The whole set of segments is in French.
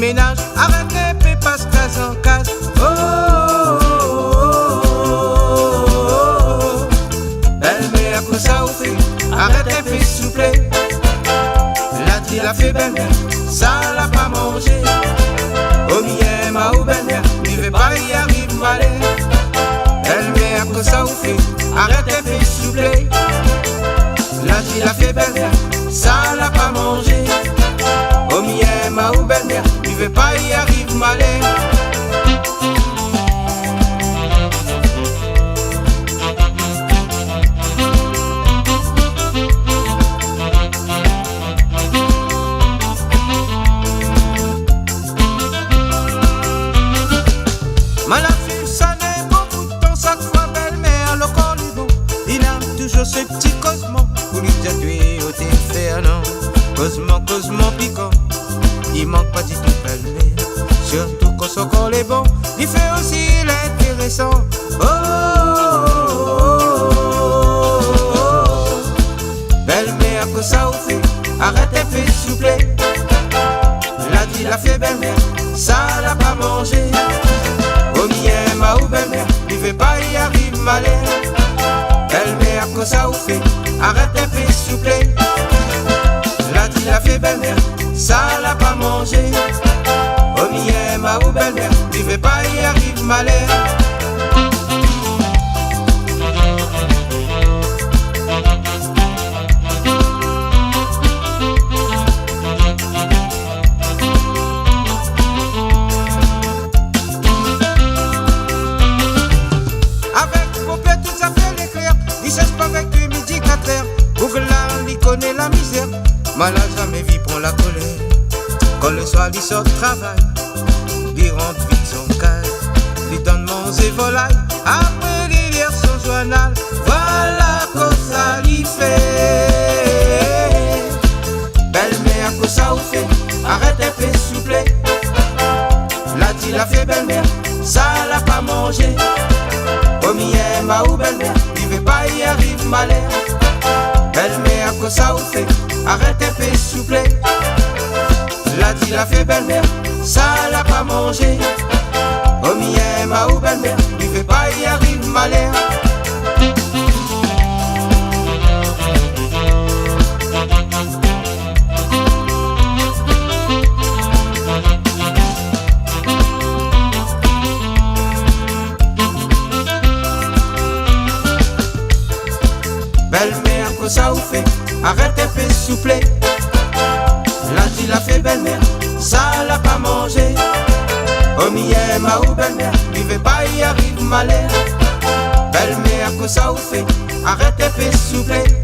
ménage, arrêtez, puis passe case en case. Oh, oh, oh, oh. Belle-mère, que ça vous fait, arrêtez, puis s'il vous plaît. La dit la fait belle-mère, ça l'a pas mangé. Oh, mien, ma ou belle-mère, il veut pas y arriver malé. Belle-mère, que ça vous fait, arrêtez, puis s'il vous plaît. La dit la fait belle-mère, ça l'a pas mangé. Oh, mien, ma ou belle-mère, il veut pas y arriver malé. Malafille, ça n'est beaucoup de temps, chaque fois belle-mère, le corps du bon. Il a toujours ce petit Cosmo, pour lui dire au inferno. Cosmo, Cosmo piquant, il manque pas du tout belle-mère. Surtout quand son corps est bon, il fait aussi l'intéressant. Oh, oh, oh, oh, oh. Belle-mère, que ça vous fait, arrêtez, puis s'il vous plaît. La dit la fait belle-mère, ça l'a pas mangé. Oh, mien, ma ou belle-mère, il veut pas y arriver malé. Belle-mère, que ça vous fait, arrêtez, puis s'il vous plaît. La dit la fait belle-mère, ça l'a pas mangé. Oh, mien, ma ou belle-mère, il veut pas y arriver malé. Connaît la misère, malade jamais vit pour la colère. Quand le soir il sort de travail, il rentre vite son case, il donne manger volaille, après il lire son journal. Voilà que ça lui fait. Belle-mère, que ça vous fait, arrêtez, puis s'il vous plaît. La dit la fait belle-mère, ça l'a pas mangé. Oh, mien, ma ou belle-mère, il veut pas y arriver malheur. Belle-mère, que ça vous fait, arrêtez, puis s'il vous plaît. La dit la fait belle-mère, ça l'a pas mangé. Oh, mien, ma ou belle-mère, il veut pas y arriver malheur. Belle-mère, que ça vous fait, arrêtez, puis s'il vous plaît. La dit la fait belle-mère, ça l'a pas mangé. Oh, mien, ma ou belle-mère, il veut pas y arriver malheur. Belle-mère, que ça vous fait, arrêtez, puis s'il vous plaît.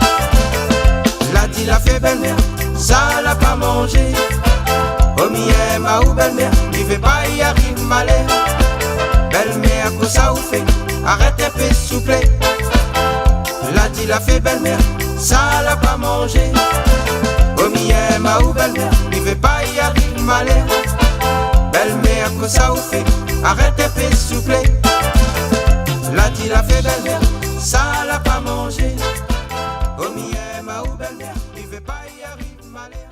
La dit la fait belle-mère, ça l'a pas mangé. Oh, mien, ma ou belle-mère, il veut pas y arriver malheur. Belle-mère, que ça vous fait, arrêtez, puis s'il vous plaît. La dit la fait belle-mère, ça l'a pas mangé. Oh, mien, ma ou belle-mère, il veut pas y arriver malheur. Belle-mère, que ça vous fait, arrêtez, puis s'il vous plaît. La dit la fait belle-mère, ça l'a pas mangé. Oh, mien, ma ou belle-mère, il veut pas y arriver malheur.